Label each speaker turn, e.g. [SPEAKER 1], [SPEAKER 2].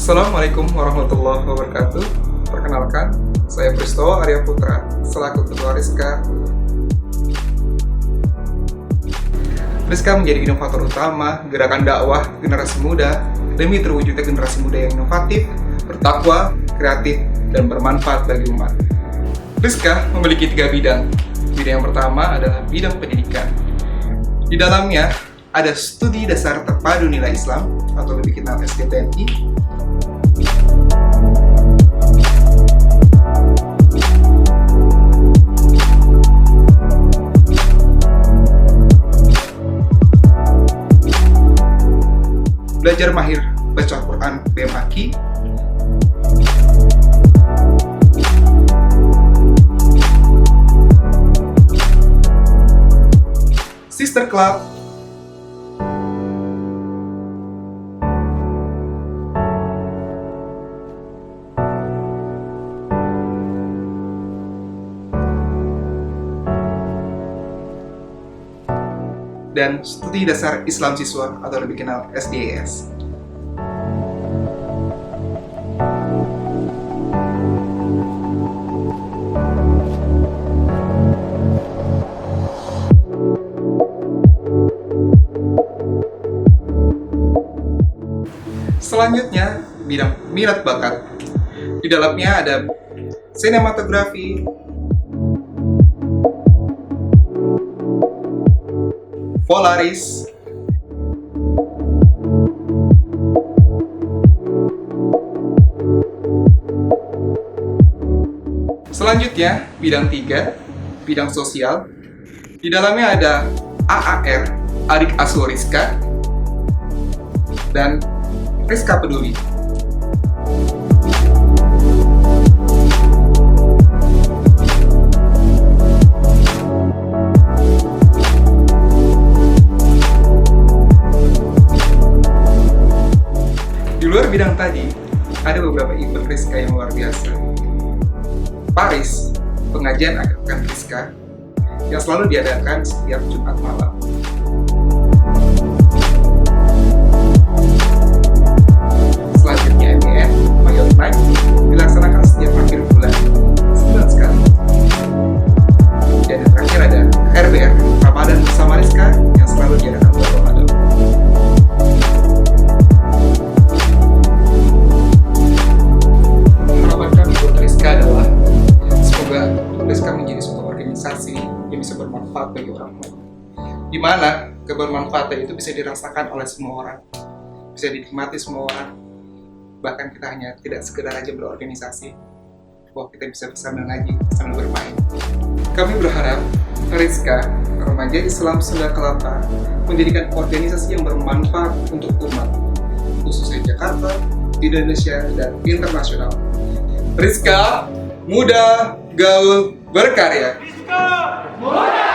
[SPEAKER 1] Assalamualaikum warahmatullahi wabarakatuh. Perkenalkan, saya Pristowo Arya Putra, selaku Ketua Rizka. Rizka menjadi inovator utama gerakan dakwah generasi muda demi terwujudnya generasi muda yang inovatif, bertakwa, kreatif, dan bermanfaat bagi umat. Rizka memiliki 3 bidang. Bidang yang pertama adalah bidang pendidikan. Di dalamnya ada studi dasar terpadu nilai Islam atau lebih dikenal SDTNI, belajar mahir baca Al-Quran BMAKI, Sister Club, dan studi dasar Islam siswa atau lebih dikenal SDS. Selanjutnya, bidang minat bakat. Di dalamnya ada sinematografi, Polaris, selanjutnya bidang 3, bidang sosial. Di dalamnya ada AAR, Adik Asuh Rizka, dan Rizka Peduli. Di luar bidang tadi, ada beberapa event Rizka yang luar biasa. Paris, pengajian akan Rizka, yang selalu diadakan setiap Jumat malam. Selanjutnya MBN, Mayor Night, dilaksanakan setiap akhir bulan, 9 sekali. Dan yang terakhir ada RBR, Ramadan bersama Rizka, yang selalu diadakan bulan Ramadan. Harapan kami buat Rizka adalah semoga Rizka menjadi sebuah organisasi yang bisa bermanfaat bagi orang lain, di mana kebermanfaatan itu bisa dirasakan oleh semua orang, bisa dinikmati semua orang. Bahkan kita hanya tidak sekedar aja berorganisasi, bahwa kita bisa sambil ngaji, sambil bermain. Kami berharap Rizka, Remaja Islam Sunda Kelapa, menjadikan organisasi yang bermanfaat untuk umat, khususnya Jakarta, Indonesia, dan internasional. Rizka, muda, gaul, berkarya.
[SPEAKER 2] Rizka, muda,